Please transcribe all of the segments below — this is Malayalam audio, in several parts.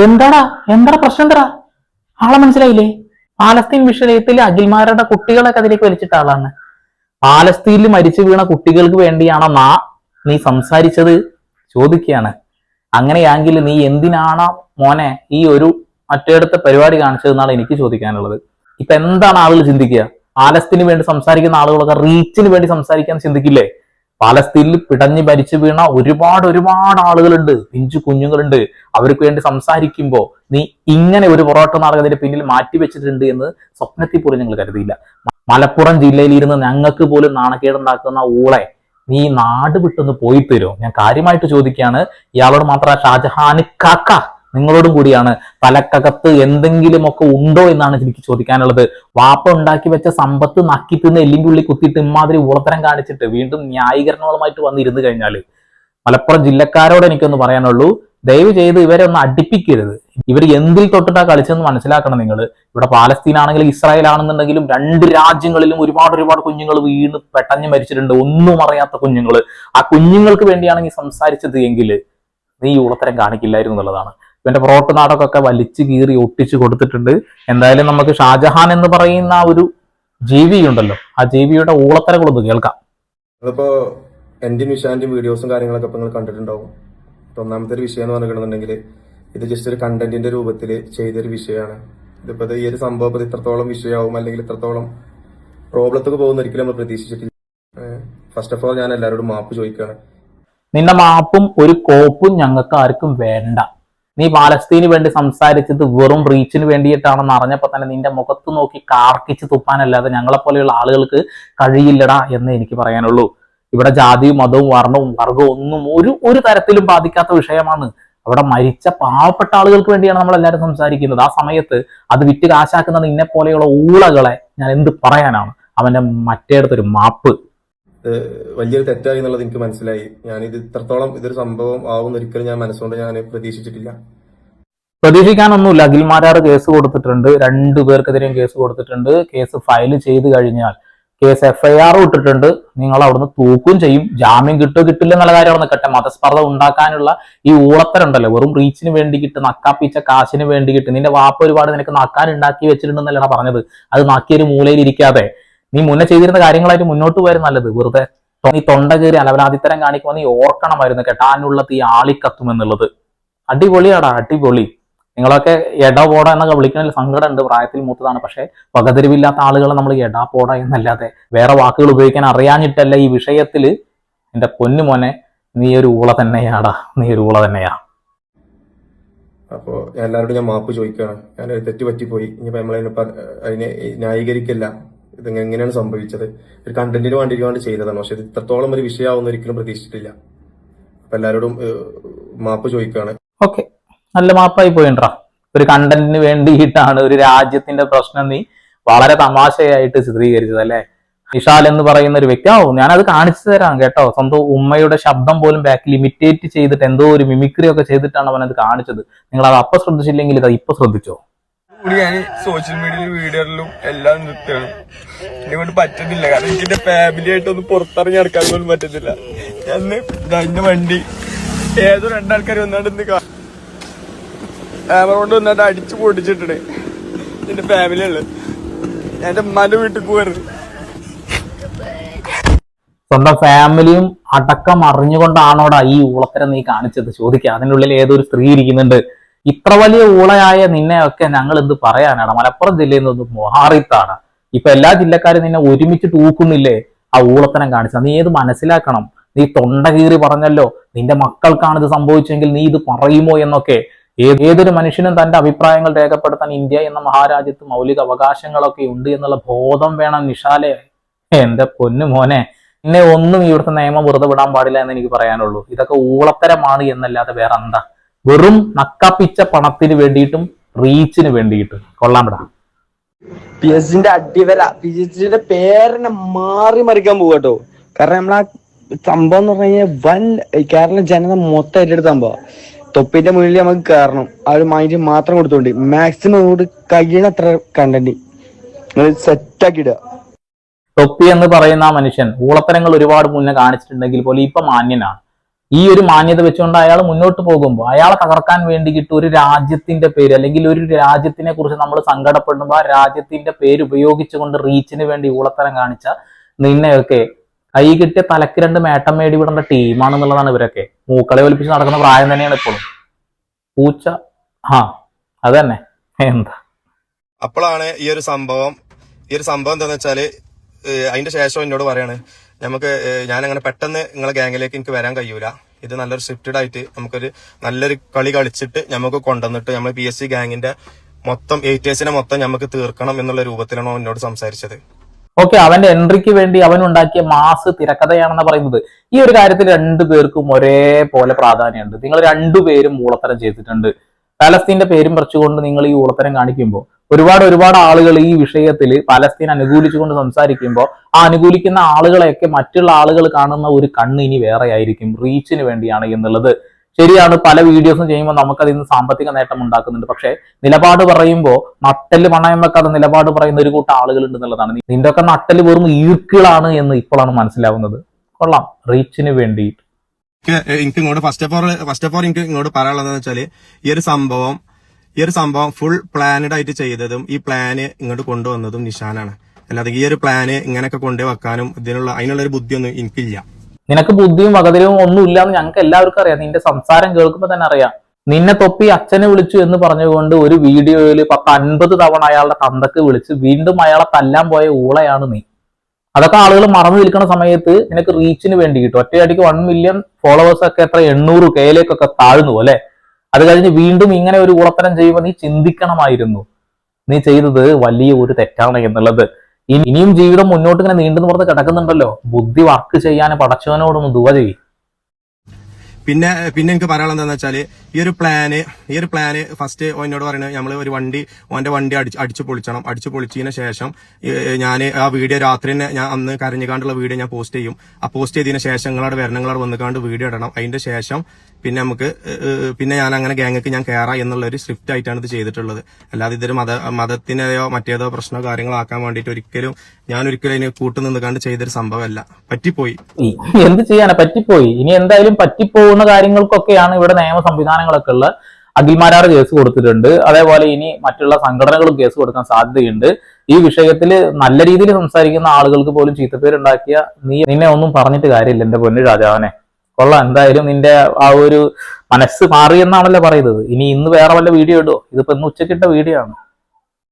എന്താടാ പ്രശ്നം എന്താ? ആളെ മനസ്സിലായില്ലേ? പാലസ്തീൻ വിഷയത്തിൽ അഖിൽമാരുടെ കുട്ടികളൊക്കെ അതിലേക്ക് വലിച്ചിട്ട ആളാണ്. പാലസ്തീനിൽ മരിച്ചു വീണ കുട്ടികൾക്ക് വേണ്ടിയാണോ നീ സംസാരിച്ചത് ചോദിക്കുകയാണ്. അങ്ങനെയാണെങ്കിൽ നീ എന്തിനാണ് മോനെ ഈ ഒരു മറ്റേടത്തെ പരിപാടി കാണിച്ചതെന്നാണ് എനിക്ക് ചോദിക്കാനുള്ളത്. ഇപ്പൊ എന്താണ് ആളുകൾ ചിന്തിക്കുക? പാലസ്തീന് വേണ്ടി സംസാരിക്കുന്ന ആളുകളൊക്കെ റീച്ചിന് വേണ്ടി സംസാരിക്കാൻ ചിന്തിക്കില്ലേ? പാലസ്തീനിൽ പിടഞ്ഞ് മരിച്ചു വീണ ഒരുപാട് ആളുകളുണ്ട്, പിഞ്ചു കുഞ്ഞുങ്ങളുണ്ട്. അവർക്ക് വേണ്ടി സംസാരിക്കുമ്പോ നീ ഇങ്ങനെ ഒരു പൊറോട്ട നാടകത്തിന്റെ പിന്നിൽ മാറ്റിവെച്ചിട്ടുണ്ട് എന്ന് സ്വപ്നത്തിൽ പോലും ഞങ്ങൾ കരുതിയില്ല. മലപ്പുറം ജില്ലയിൽ ഇരുന്ന് ഞങ്ങൾക്ക് പോലും നാണക്കേടുണ്ടാക്കുന്ന ഊളെ നീ നാട് വിട്ടൊന്ന് പോയി തരുമോ? ഞാൻ കാര്യമായിട്ട് ചോദിക്കുകയാണ്. ഇയാളോട് മാത്രമല്ല, ഷാജഹാന് കാക്ക നിങ്ങളോടും കൂടിയാണ്. തലക്കകത്ത് എന്തെങ്കിലുമൊക്കെ ഉണ്ടോ എന്നാണ് എനിക്ക് ചോദിക്കാനുള്ളത്. വാപ്പ ഉണ്ടാക്കി വെച്ച സമ്പത്ത് നക്കി തിന്ന് എല്ലിൻ്റെ ഉള്ളിൽ കുത്തിയിട്ട് ഇമാതിരി ഊളത്തരം കാണിച്ചിട്ട് വീണ്ടും ന്യായീകരണങ്ങളുമായിട്ട് വന്നിരുന്നു കഴിഞ്ഞാൽ മലപ്പുറം ജില്ലക്കാരോട് എനിക്കൊന്ന് പറയാനുള്ളൂ, ദയവ് ചെയ്ത് ഇവരെ ഒന്ന് അടുപ്പിക്കരുത്. ഇവർ എന്തിൽ തൊട്ടിട്ടാ കളിച്ചെന്ന് മനസ്സിലാക്കണം നിങ്ങൾ. ഇവിടെ പാലസ്തീൻ ആണെങ്കിലും ഇസ്രായേൽ ആണെന്നുണ്ടെങ്കിലും രണ്ട് രാജ്യങ്ങളിലും ഒരുപാട് കുഞ്ഞുങ്ങൾ വീണ് പെട്ടഞ്ഞ് മരിച്ചിട്ടുണ്ട്, ഒന്നും അറിയാത്ത കുഞ്ഞുങ്ങൾ. ആ കുഞ്ഞുങ്ങൾക്ക് വേണ്ടിയാണ് നീ സംസാരിച്ചത് എങ്കിൽ നീ ഊളത്തരം കാണിക്കില്ലായിരുന്നു എന്നുള്ളതാണ്. ഇവന്റെ പൊറോട്ട നാടകമൊക്കെ വലിച്ചു കീറി ഒട്ടിച്ചു കൊടുത്തിട്ടുണ്ട്. എന്തായാലും നമുക്ക് ഷാജഹാൻ എന്ന് പറയുന്ന ആ ഒരു ജീവി ഉണ്ടല്ലോ, ആ ജീവിയുടെ ഊളത്തരങ്ങളൊന്ന് കേൾക്കാം. അതിപ്പോ എന്റെ നിഷാന്റെ വീഡിയോസും കാര്യങ്ങളൊക്കെ ഇപ്പൊ നിങ്ങൾ കണ്ടിട്ടുണ്ടാവും. ഒന്നാമത്തെ ഒരു വിഷയം എന്ന് പറഞ്ഞിട്ടുണ്ടെങ്കിൽ ഇത് ജസ്റ്റ് ഒരു കണ്ടന്റിന്റെ രൂപത്തിൽ ചെയ്തൊരു വിഷയമാണ്. ഇതിപ്പോ ഈ ഒരു സംഭവം ഇത്രത്തോളം വിഷയമാവും അല്ലെങ്കിൽ ഇത്രത്തോളം പ്രോബ്ലത്തൊക്കെ പോകുന്ന ഒരിക്കലും നമ്മൾ പ്രതീക്ഷിച്ചിട്ടില്ല. ഫസ്റ്റ് ഓഫ് ഓൾ ഞാൻ എല്ലാവരോടും മാപ്പ് ചോദിക്കുകയാണ്. നിന്റെ മാപ്പും ഒരു കോപ്പും ഞങ്ങൾക്ക് ആർക്കും വേണ്ട. നീ പാലസ്തീന് വേണ്ടി സംസാരിച്ചത് വെറും റീച്ചിന് വേണ്ടിയിട്ടാണെന്ന് അറിഞ്ഞപ്പോൾ തന്നെ നിന്റെ മുഖത്ത് നോക്കി കാർക്കിച്ച് തുപ്പാനല്ലാതെ ഞങ്ങളെപ്പോലെയുള്ള ആളുകൾക്ക് കഴിയില്ലടാ എന്ന് എനിക്ക് പറയാനുള്ളൂ. ഇവിടെ ജാതിയും മതവും വർഗവും ഒന്നും ഒരു തരത്തിലും ബാധിക്കാത്ത വിഷയമാണ്. അവിടെ മരിച്ച പാവപ്പെട്ട ആളുകൾക്ക് വേണ്ടിയാണ് നമ്മളെല്ലാവരും സംസാരിക്കുന്നത്. ആ സമയത്ത് അത് വിറ്റ് കാശാക്കുന്ന നിന്നെ പോലെയുള്ള ഊളകളെ ഞാൻ എന്ത് പറയാനാണ്? അവന്റെ മറ്റേടത്തൊരു മാപ്പ് വലിയൊരു തെറ്റായി എന്നുള്ളത് എനിക്ക് മനസ്സിലായി. ഞാനിത് ഇത്രത്തോളം ഇതൊരു സംഭവം ആവുന്ന ഒരിക്കലും ഞാൻ മനസ്സുകൊണ്ട് ഞാൻ പ്രതീക്ഷിച്ചിട്ടില്ല. പ്രതീക്ഷിക്കാനൊന്നുമില്ല. അഖിൽമാരാർ കേസ് കൊടുത്തിട്ടുണ്ട്, 2 പേർക്കെതിരെയും കേസ് കൊടുത്തിട്ടുണ്ട്. കേസ് ഫയൽ ചെയ്ത് കഴിഞ്ഞാൽ കേസ് FIR ഇട്ടിട്ടുണ്ട്. നിങ്ങൾ അവിടുന്ന് തൂക്കും ചെയ്യും. ജാമ്യം കിട്ടില്ല എന്നുള്ള കാര്യം നിൽക്കട്ടെ. മതസ്പർദ്ധ ഉണ്ടാക്കാനുള്ള ഈ ഊളത്തരുണ്ടല്ലോ, വെറും റീച്ചിന് വേണ്ടിയിട്ട് നക്കാപ്പിച്ച കാശിന് വേണ്ടിയിട്ട് നിന്റെ വാപ്പ ഒരുപാട് നിനക്ക് നക്കാൻ ഉണ്ടാക്കി വെച്ചിട്ടുണ്ടെന്നല്ലടാ പറഞ്ഞത്. അത് നക്കിയൊരു മൂലയിൽ ഇരിക്കാതെ നീ മുന്നേ ചെയ്തിരുന്ന കാര്യങ്ങളായിട്ട് മുന്നോട്ട് പോയാലും നല്ലത്. വെറുതെ നീ തൊണ്ട കയറി അലവലാതിത്തരം കാണിക്കുമ്പോൾ നീ ഓർക്കണമായിരുന്നു കെട്ടാനുള്ള തീ ആളിക്കത്തുമെന്നുള്ളത്. അടിപൊളിയാടാ, അടിപൊളി. നിങ്ങളൊക്കെ എടാ പോട എന്നൊക്കെ വിളിക്കണതിൽ സങ്കടം ഉണ്ട്. പ്രായത്തിൽ മൂത്തതാണ്, പക്ഷെ വകതിരിവില്ലാത്ത ആളുകളെ നമ്മൾ എടാ പോട എന്നല്ലാതെ വേറെ വാക്കുകൾ ഉപയോഗിക്കാൻ അറിയാഞ്ഞിട്ടല്ല. ഈ വിഷയത്തിൽ എന്റെ പൊന്നു മോനെ നീ ഒരു ഊള തന്നെയാടാ, നീ ഒരു ഊള തന്നെയാ. അപ്പോ എല്ലാവരോടും ഞാൻ മാപ്പ് ചോദിക്കുകയാണ്. ഞാൻ തെറ്റുപറ്റിപ്പോയി. ഇനിയിപ്പോ അതിനെ ന്യായീകരിക്കില്ല. ഇത് എങ്ങനെയാണ് സംഭവിച്ചത്? ഒരു കണ്ടന്റിന് വേണ്ടി ചെയ്തതാണ്. പക്ഷെ ഇത് ഇത്രത്തോളം ഒരു വിഷയമാവുന്ന ഒരിക്കലും പ്രതീക്ഷിച്ചിട്ടില്ല. അപ്പൊ എല്ലാവരോടും മാപ്പ് ചോദിക്കുകയാണ്. ഓക്കെ, നല്ല മാപ്പായി പോയിട്ടാ. ഒരു കണ്ടന്റിന് വേണ്ടിയിട്ടാണ് ഒരു രാജ്യത്തിന്റെ പ്രശ്നം നീ വളരെ തമാശയായിട്ട് ചിത്രീകരിച്ചത് അല്ലെ? നിഷാൽ എന്ന് പറയുന്ന ഒരു വ്യക്തി, ഞാനത് കാണിച്ചു തരാം കേട്ടോ. സ്വന്തം ഉമ്മയുടെ ശബ്ദം പോലും ബാക്കിൽ ഇമിറ്റേറ്റ് ചെയ്തിട്ട് എന്തോ ഒരു മിമിക്രി ഒക്കെ ചെയ്തിട്ടാണ് അവനത് കാണിച്ചത്. നിങ്ങൾ അത് അപ്പൊ ശ്രദ്ധിച്ചില്ലെങ്കിൽ ഇത് ഇപ്പൊ ശ്രദ്ധിച്ചോ? ഞാൻ സോഷ്യൽ മീഡിയയിൽ വീഡിയോയിലും എല്ലാം നിർത്തുകയാണ്. എന്നെ കൊണ്ട് പറ്റുന്നില്ല. കാരണം എനിക്ക് എന്റെ ഫാമിലി ആയിട്ടൊന്നും പുറത്തിറങ്ങി നടക്കാൻ പോലും പറ്റുന്നില്ല. ഞാൻ എന്റെ വണ്ടി ഏതോ 2 ആൾക്കാർ വന്നാണ്ട് ക്യാമറ കൊണ്ട് വന്നാണ്ട് അടിച്ചു പൊട്ടിച്ചിട്ടുണ്ട് എന്റെ ഫാമിലിയുള്ളത്. ഞാൻ എന്റെ ഉമ്മാന്റെ വീട്ടിൽ പോകരുത്. സ്വന്തം ഫാമിലിയും അടക്കം അറിഞ്ഞുകൊണ്ടാണോടാ ഈ ഊളത്തരം നീ കാണിച്ചത്? ചോദിക്കുക. അതിനുള്ളിൽ ഏതൊരു സ്ത്രീ ഇരിക്കുന്നുണ്ട്. ഇത്ര വലിയ ഊളയായ നിന്നെയൊക്കെ ഞങ്ങൾ എന്ത് പറയാനാണ്? മലപ്പുറം ജില്ലയിൽ നിന്ന് മൊഹാറിത്താണ്. ഇപ്പൊ എല്ലാ ജില്ലക്കാരും നിന്നെ ഒരുമിച്ച് തൂക്കുന്നില്ലേ ആ ഊളത്തരം കാണിച്ച? നീ ഏത് മനസ്സിലാക്കണം. നീ തൊണ്ട കീറി പറഞ്ഞല്ലോ നിന്റെ മക്കൾക്കാണ് ഇത് സംഭവിച്ചെങ്കിൽ നീ ഇത് പറയുമോ എന്നൊക്കെ. ഏതൊരു മനുഷ്യനും തന്റെ അഭിപ്രായങ്ങൾ രേഖപ്പെടുത്താൻ ഇന്ത്യ എന്ന മഹാരാജ്യത്ത് മൗലിക അവകാശങ്ങളൊക്കെ ഉണ്ട് എന്നുള്ള ബോധം വേണം നിഷാലെ. എന്റെ പൊന്നു മോനെ, നിന്നെ ഒന്നും ഇവിടുത്തെ നിയമം വെറുതെ വിടാൻ പാടില്ല എന്ന് എനിക്ക് പറയാനുള്ളൂ. ഇതൊക്കെ ഊളത്തരമാണ് എന്നല്ലാതെ വേറെ എന്താ? വെറും നക്കാപ്പിച്ച പണത്തിന് വേണ്ടിയിട്ടും റീച്ചിന് വേണ്ടിയിട്ടും. കൊള്ളാൻ വിടാം. PSG അടിവര PSG പേരെന്നെ മാറി മറിക്കാൻ പോകട്ടോ. കാരണം നമ്മളാ സംഭവം എന്ന് പറഞ്ഞു കഴിഞ്ഞാൽ വൻ കേരള ജനത മൊത്തം ഏറ്റെടുത്ത സംഭവം. തൊപ്പിന്റെ മുന്നിൽ നമുക്ക് കയറണം. ആ ഒരു മൈൻഡ് മാത്രം കൊടുത്തോണ്ട് മാക്സിമം അങ്ങോട്ട് കഴിയണത്ര കണ്ടന്റ് സെറ്റാക്കി ഇടുക. തൊപ്പി എന്ന് പറയുന്ന ആ മനുഷ്യൻ ഊളത്തരങ്ങൾ ഒരുപാട് മുന്നേ കാണിച്ചിട്ടുണ്ടെങ്കിൽ പോലും ഇപ്പൊ മാന്യനാണ്. ഈ ഒരു മാന്യത വെച്ചുകൊണ്ട് അയാൾ മുന്നോട്ട് പോകുമ്പോൾ അയാളെ തകർക്കാൻ വേണ്ടിയിട്ട് ഒരു രാജ്യത്തിന്റെ പേര് അല്ലെങ്കിൽ ഒരു രാജ്യത്തിനെ കുറിച്ച് നമ്മൾ സങ്കടപ്പെടുമ്പോൾ ആ രാജ്യത്തിന്റെ പേര് ഉപയോഗിച്ചുകൊണ്ട് റീച്ചിന് വേണ്ടി ഊളത്തരം കാണിച്ച നിന്നെയൊക്കെ കൈ കിട്ടിയ തലക്ക് 2 മേട്ടം മേടി വിടേണ്ട ടീമാണെന്നുള്ളതാണ് ഇവരൊക്കെ. മൂക്കളെ ഒലിപ്പിച്ച് നടക്കുന്ന പ്രായം തന്നെയാണ് ഇപ്പോഴും. പൂച്ച അത് തന്നെ. എന്താ അപ്പോഴാണ് ഈ ഒരു സംഭവം എന്താന്ന് വെച്ചാല് അതിന്റെ ശേഷം എന്നോട് പറയാണ് നമുക്ക് ഞാനങ്ങനെ പെട്ടെന്ന് നിങ്ങളെ ഗ്യാങ്ങിലേക്ക് എനിക്ക് വരാൻ കഴിയൂല, ഇത് നല്ലൊരു സ്ക്രിപ്റ്റഡ് ആയിട്ട് നമുക്കൊരു നല്ലൊരു കളി കളിച്ചിട്ട് നമുക്ക് കൊണ്ടുവന്നിട്ട് നമ്മൾ PSC ഗ്യാങ്ങിന്റെ മൊത്തം 8 മൊത്തം നമുക്ക് തീർക്കണം എന്നുള്ള രൂപത്തിലാണ് അവൻ എന്നോട് സംസാരിച്ചത്. ഓക്കെ, അവന്റെ എൻട്രിക്ക് വേണ്ടി അവൻ ഉണ്ടാക്കിയ മാസ് തിരക്കഥയാണെന്ന് പറയുന്നത്. ഈ ഒരു കാര്യത്തിൽ 2 പേർക്കും ഒരേപോലെ പ്രാധാന്യമുണ്ട്. നിങ്ങൾ 2 പേരും ഊളത്തരം ചെയ്തിട്ടുണ്ട്. പാലസ്തീന്റെ പേരും പറിച്ചുകൊണ്ട് നിങ്ങൾ ഈ ഊളത്തരം കാണിക്കുമ്പോൾ ഒരുപാട് ആളുകൾ ഈ വിഷയത്തിൽ പാലസ്തീൻ അനുകൂലിച്ചുകൊണ്ട് സംസാരിക്കുമ്പോൾ ആ അനുകൂലിക്കുന്ന ആളുകളെയൊക്കെ മറ്റുള്ള ആളുകൾ കാണുന്ന ഒരു കണ്ണ് ഇനി വേറെ ആയിരിക്കും, റീച്ചിന് വേണ്ടിയാണ് എന്നുള്ളത് ശരിയാണ്. പല വീഡിയോസും ചെയ്യുമ്പോൾ നമുക്കതിൽ നിന്ന് സാമ്പത്തിക നേട്ടം ഉണ്ടാക്കുന്നുണ്ട്. പക്ഷെ നിലപാട് പറയുമ്പോൾ നട്ടല് പണയം വെക്കാതെ നിലപാട് പറയുന്ന ഒരു കൂട്ടം ആളുകളുണ്ട് എന്നുള്ളതാണ്. നിന്റെ ഒക്കെ നട്ടല് വെറും ഈർക്കിളാണ് എന്ന് ഇപ്പോഴാണ് മനസ്സിലാവുന്നത്. കൊള്ളാം, റീച്ചിന് വേണ്ടിയിട്ട്. എനിക്ക് ഇങ്ങോട്ട് ഫസ്റ്റ് ഓഫ് ഓൾ എനിക്ക് ഇങ്ങോട്ട് പറയാനുള്ളതെന്ന് വെച്ചാല് ഈ ഒരു സംഭവം ഫുൾ പ്ലാനഡ് ആയിട്ട് ചെയ്തതും ഈ പ്ലാന് ഇങ്ങോട്ട് കൊണ്ടുവന്നതും നിഷാനാണ്. അല്ലാതെ ഈ ഒരു പ്ലാന് ഇങ്ങനെയൊക്കെ കൊണ്ടുവെക്കാനും അതിനുള്ള ഒരു ബുദ്ധിയൊന്നും എനിക്കില്ല. നിനക്ക് ബുദ്ധിയും വകതിരവും ഒന്നും ഇല്ലാന്ന് ഞങ്ങൾക്ക് എല്ലാവർക്കും അറിയാം. നിന്റെ സംസാരം കേൾക്കുമ്പോൾ തന്നെ അറിയാം. നിന്നെ തൊപ്പി അച്ഛനെ വിളിച്ചു എന്ന് പറഞ്ഞുകൊണ്ട് ഒരു വീഡിയോയിൽ 50 തവണ അയാളുടെ തന്തക്ക് വിളിച്ച് വീണ്ടും അയാളെ തല്ലാൻ പോയ ഊളയാണ് നീ. അതൊക്കെ ആളുകൾ മറന്നു നിൽക്കുന്ന സമയത്ത് നിനക്ക് റീച്ചിന് വേണ്ടി കിട്ടും. ഒറ്റയടിക്ക് 1 മില്യൺ ഫോളോവേഴ്സ് ഒക്കെ എത്ര 800Kയിലേക്കൊക്കെ താഴ്ന്നു അല്ലെ. അത് കഴിഞ്ഞ് വീണ്ടും ഇങ്ങനെ ഒരു ഊളത്തരം ചെയ്യുമ്പോൾ നീ ചിന്തിക്കണമായിരുന്നു നീ ചെയ്തത് വലിയ ഒരു തെറ്റാണ് എന്നുള്ളത്. ഇനിയും ജീവിതം മുന്നോട്ട് ഇങ്ങനെ നീണ്ടു പുറത്ത് കിടക്കുന്നുണ്ടല്ലോ. ബുദ്ധി വർക്ക് ചെയ്യാൻ പടച്ചവനോടൊന്ന് ദുവ ചെയ്യും. പിന്നെ എനിക്ക് പറയാനുള്ളത് എന്താണെന്ന് വെച്ചാല് ഈ ഒരു പ്ലാന് ഫസ്റ്റ് എന്നോട് പറയുന്നത് നമ്മൾ ഓന്റെ വണ്ടി അടിച്ചു പൊളിച്ചതിന് ശേഷം ഞാൻ ആ വീഡിയോ രാത്രി തന്നെ ഞാൻ അന്ന് കരഞ്ഞുകാണ്ടുള്ള വീഡിയോ ഞാൻ പോസ്റ്റ് ചെയ്യും. ആ പോസ്റ്റ് ചെയ്തതിന് ശേഷം നിങ്ങളവിടെ വന്നുകാണ്ട് വീഡിയോ ഇടണം. അതിന്റെ ശേഷം പിന്നെ ഞാൻ അങ്ങനെ ഗ്യാങ്ങക്ക് ഞാൻ കയറാം എന്നുള്ള ഒരു സ്ക്രിപ്റ്റ് ആയിട്ടാണ് ഇത് ചെയ്തിട്ടുള്ളത്. അല്ലാതെ ഇതൊരു മതത്തിനെയോ മറ്റേതോ പ്രശ്നമോ കാര്യങ്ങളോ ആക്കാൻ വേണ്ടിയിട്ട് ഒരിക്കലും അതിന് കൂട്ടുനിന്നുകാണ്ട് ചെയ്തൊരു സംഭവമല്ല. പറ്റിപ്പോയി. എന്ത് ചെയ്യാനാ, പറ്റിപ്പോയി. ഇനി എന്തായാലും പറ്റിപ്പോകുന്ന കാര്യങ്ങൾക്കൊക്കെയാണ് ഇവിടെ നിയമ സംവിധാനങ്ങളൊക്കെ ഉള്ള. അഖിൽമാരാർ കേസ് കൊടുത്തിട്ടുണ്ട്. അതേപോലെ ഇനി മറ്റുള്ള സംഘടനകളും കേസ് കൊടുക്കാൻ സാധ്യതയുണ്ട്. ഈ വിഷയത്തിൽ നല്ല രീതിയിൽ സംസാരിക്കുന്ന ആളുകൾക്ക് പോലും ചീത്തപ്പേരുണ്ടാക്കിയ നിന്നെ ഒന്നും പറഞ്ഞിട്ട് കാര്യമില്ല എന്റെ പൊന്നു രാജാവനെ. കൊള്ളാം, എന്തായാലും നിന്റെ ആ ഒരു മനസ്സ് മാറി എന്നാണല്ലോ പറയുന്നത്. ഇനി ഇന്ന് വേറെ വല്ല വീഡിയോ ഇടോ? ഇതിപ്പോ ഇന്ന് ഉച്ചക്കിട്ട വീഡിയോ ആണ്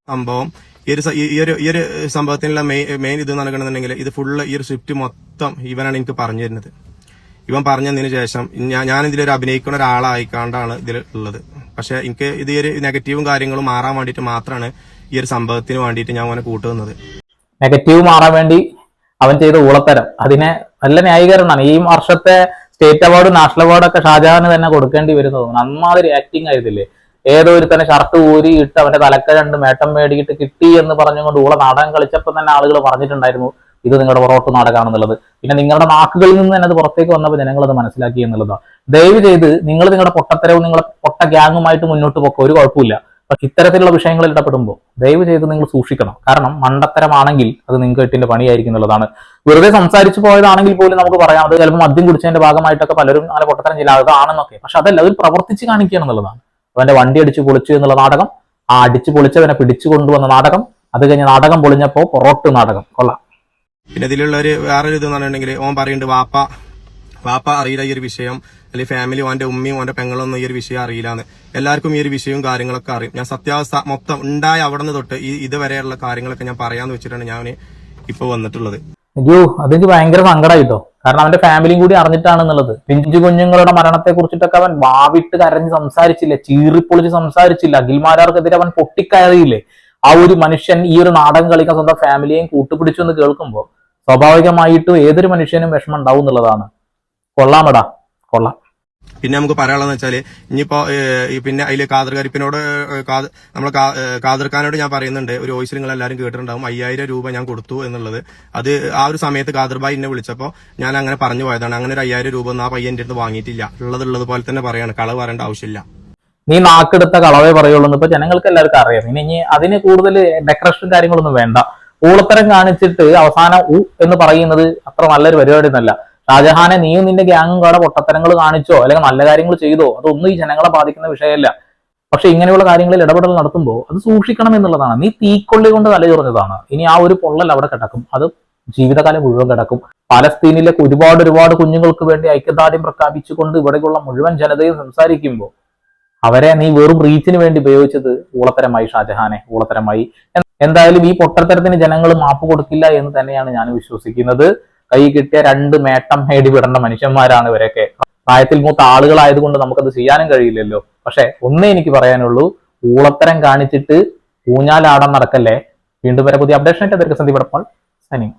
സംഭവം. ഈ ഒരു സംഭവത്തിനുള്ള മെയിൻ ഇത് നടക്കണമെന്നുണ്ടെങ്കിൽ ഇത് ഫുള്ള് ഈ ഒരു സ്ക്രിപ്റ്റ് മൊത്തം ഇവനാണ് എനിക്ക് പറഞ്ഞു തരുന്നത്. ഇവൻ പറഞ്ഞതിന് ശേഷം ഞാൻ ഇതിലൊരു അഭിനയിക്കുന്ന ഒരാളായിക്കാണ്ടാണ് ഇതിൽ ഉള്ളത്. പക്ഷെ എനിക്ക് ഇത് ഒരു നെഗറ്റീവും കാര്യങ്ങളും മാറാൻ വേണ്ടിയിട്ട് മാത്രമാണ് ഈ ഒരു സംഭവത്തിന് വേണ്ടിയിട്ട് ഞാൻ അവനെ കൂട്ടുന്നത്. നെഗറ്റീവ് മാറാൻ വേണ്ടി അവൻ ചെയ്ത ഊളത്തരം അതിനെ നല്ല ന്യായീകരണമാണ്. ഈ വർഷത്തെ സ്റ്റേറ്റ് അവാർഡ് നാഷണൽ അവാർഡൊക്കെ ഷാജഹാന് തന്നെ കൊടുക്കേണ്ടി വരുന്നത്. നന്നാതിരി ആക്ടിങ് ആയിരുന്നില്ലേ. ഏതോ ഒരു തന്നെ ഷർട്ട് ഊരി ഇട്ട് അവന്റെ തലക്ക 2 മേട്ടം മേടിയിട്ട് കിട്ടി എന്ന് പറഞ്ഞുകൊണ്ട് ഊള നാടകം കളിച്ചപ്പോൾ തന്നെ ആളുകൾ പറഞ്ഞിട്ടുണ്ടായിരുന്നു ഇത് നിങ്ങളുടെ പുറോട്ട് നാടകമാണെന്നുള്ളത്. പിന്നെ നിങ്ങളുടെ നാക്കുകളിൽ നിന്ന് തന്നെ അത് പുറത്തേക്ക് വന്നപ്പോൾ ജനങ്ങൾ അത് മനസ്സിലാക്കി എന്നുള്ളതാണ്. ദയവ് ചെയ്ത് നിങ്ങളുടെ പൊട്ടത്തരവും നിങ്ങളുടെ പൊട്ട ഗ്യാങ്ങുമായിട്ട് മുന്നോട്ട് പോക്കോ, ഒരു കുഴപ്പമില്ല. പക്ഷെ ഇത്തരത്തിലുള്ള വിഷയങ്ങളിൽ ഇടപെടുമ്പോൾ ദയവ് ചെയ്ത് നിങ്ങൾ സൂക്ഷിക്കണം. കാരണം മണ്ടത്തരമാണെങ്കിൽ അത് നിങ്ങൾക്ക് എട്ടിന്റെ പണിയായിരിക്കും എന്നുള്ളതാണ്. വെറുതെ സംസാരിച്ചു പോയതാണെങ്കിൽ പോലും നമുക്ക് പറയാം അത് ചിലപ്പോൾ മദ്യം കുടിച്ചതിന്റെ ഭാഗമായിട്ടൊക്കെ പലരും അങ്ങനെ പൊട്ടത്തരം ചെയ്യില്ല അതാണെന്നൊക്കെ. പക്ഷെ അതല്ല, അത് പ്രവർത്തിച്ച് കാണിക്കുക എന്നുള്ളതാണ്. അവന്റെ വണ്ടി അടിച്ചു പൊളിച്ചു എന്നുള്ള നാടകം, ആ അടിച്ചു പൊളിച്ചവനെ പിടിച്ചു കൊണ്ടുവന്ന നാടകം, അത് കഴിഞ്ഞ് നാടകം പൊളിഞ്ഞപ്പോ പൊറോട്ട് നാടകം. കൊള്ളാം. പിന്നെ ഇതിലുള്ള വേറൊരു ഇതെന്ന് പറഞ്ഞിട്ടുണ്ടെങ്കിൽ ഓൻ പറയുന്നുണ്ട് വാപ്പ അറിയില്ല ഈ ഒരു വിഷയം, അല്ലെങ്കിൽ ഫാമിലി ഓന്റെ ഉമ്മയും ഓന്റെ പെങ്ങളൊന്നും ഈ ഒരു വിഷയം അറിയില്ലാന്ന്. എല്ലാവർക്കും ഈ ഒരു വിഷയവും കാര്യങ്ങളൊക്കെ അറിയും. ഞാൻ സത്യാവസ്ഥ മൊത്തം ഉണ്ടായ അവിടെ നിന്ന് തൊട്ട് ഇതുവരെയുള്ള കാര്യങ്ങളൊക്കെ ഞാൻ പറയാന്ന് വെച്ചിട്ടാണ് ഞാൻ ഇപ്പൊ വന്നിട്ടുള്ളത്. അയ്യോ, അതെനിക്ക് ഭയങ്കര സങ്കടമായിട്ടോ. കാരണം അവന്റെ ഫാമിലിയും കൂടി അറിഞ്ഞിട്ടാണെന്നുള്ളത്. പിഞ്ചു കുഞ്ഞുങ്ങളുടെ മരണത്തെ കുറിച്ചിട്ടൊക്കെ അവൻ വാവിട്ട് കരഞ്ഞ് സംസാരിച്ചില്ല, ചീറിപ്പൊളിച്ച് സംസാരിച്ചില്ല. അഖിൽമാരാർക്കെതിരെ അവൻ പൊട്ടിക്കയറിയില്ലേ. ആ ഒരു മനുഷ്യൻ ഈ ഒരു നാടകം കളിക്കാൻ സ്വന്തം ഫാമിലിയെയും കൂട്ടുപിടിച്ചു എന്ന് കേൾക്കുമ്പോൾ സ്വാഭാവികമായിട്ടും ഏതൊരു മനുഷ്യനും വിഷമം ഉണ്ടാവും എന്നുള്ളതാണ്. കൊള്ളാമടാ, കൊള്ളാം. പിന്നെ നമുക്ക് പറയാനുള്ളതെന്ന് വെച്ചാല് ഇനിയിപ്പോ പിന്നെ അതില് ഖാദർ കരിപ്പിനോട് നമ്മളെ ഖാദർ ഖാനോട് ഞാൻ പറയുന്നുണ്ട്, ഒരു വോയിസിൽ നിങ്ങൾ എല്ലാവരും കേട്ടിട്ടുണ്ടാവും, 5000 രൂപ ഞാൻ കൊടുത്തു എന്നുള്ളത്. അത് ആ ഒരു സമയത്ത് ഖാദർ ഭായി എന്നെ വിളിച്ചപ്പോ ഞാൻ അങ്ങനെ പറഞ്ഞു പോയതാണ്. അങ്ങനെ ഒരു 5000 രൂപ ഒന്നും ആ പയ്യന്റെ അടുത്ത് വാങ്ങിയിട്ടില്ല. ഉള്ളത് പോലെ തന്നെ പറയാണ്, കളവ് പറയേണ്ട ആവശ്യമില്ല. നീ നാക്കെടുത്ത കളവേ പറയുള്ളൂ ഇപ്പൊ ജനങ്ങൾക്ക് എല്ലാവർക്കും അറിയാം. ഇനി അതിന് കൂടുതൽ ഡെക്കറേഷൻ കാര്യങ്ങളൊന്നും വേണ്ട. ഊളത്തരം കാണിച്ചിട്ട് അവസാനം എന്ന് പറയുന്നത് അത്ര നല്ലൊരു പരിപാടി ഒന്നല്ല. ഷാജഹാനെ നീയും നിന്റെ ഗ്യാങ്ങും കൂടെ പൊട്ടത്തരങ്ങൾ കാണിച്ചോ അല്ലെങ്കിൽ നല്ല കാര്യങ്ങൾ ചെയ്തോ അതൊന്നും ഈ ജനങ്ങളെ ബാധിക്കുന്ന വിഷയമല്ല. പക്ഷെ ഇങ്ങനെയുള്ള കാര്യങ്ങളിൽ ഇടപെടൽ നടത്തുമ്പോൾ അത് സൂക്ഷിക്കണം എന്നുള്ളതാണ്. നീ തീക്കൊള്ളി കൊണ്ട് തലചൊറിഞ്ഞതാണ്. ഇനി ആ ഒരു പൊള്ളൽ അവിടെ കിടക്കും, അത് ജീവിതകാലം മുഴുവൻ കിടക്കും. പാലസ്തീനിലെ ഒരുപാട് കുഞ്ഞുങ്ങൾക്ക് വേണ്ടി ഐക്യദാർഢ്യം പ്രഖ്യാപിച്ചുകൊണ്ട് ഇവിടെയുള്ള മുഴുവൻ ജനതയും സംസാരിക്കുമ്പോൾ അവരെ നീ വെറും റീച്ചിന് വേണ്ടി ഉപയോഗിച്ചത് ഊളത്തരമായി ഷാജഹാനെ, ഊളത്തരമായി. എന്തായാലും ഈ പൊട്ടത്തരത്തിന് ജനങ്ങൾ മാപ്പ് കൊടുക്കില്ല എന്ന് തന്നെയാണ് ഞാൻ വിശ്വസിക്കുന്നത്. കൈ കിട്ടിയ 2 മേട്ടം നേടിവിടേണ്ട മനുഷ്യന്മാരാണ് ഇവരൊക്കെ. പ്രായത്തിൽ മൂത്ത ആളുകളായതുകൊണ്ട് നമുക്കത് ചെയ്യാനും കഴിയില്ലല്ലോ. പക്ഷെ ഒന്നേ എനിക്ക് പറയാനുള്ളൂ, ഊളത്തരം കാണിച്ചിട്ട് ഊഞ്ഞാലാടാൻ നടക്കല്ലേ. വീണ്ടും വരെ പുതിയ അപ്ഡേഷൻ ആയിട്ട് സന്ദീപ് എടപ്പാൾ സൈനിങ്.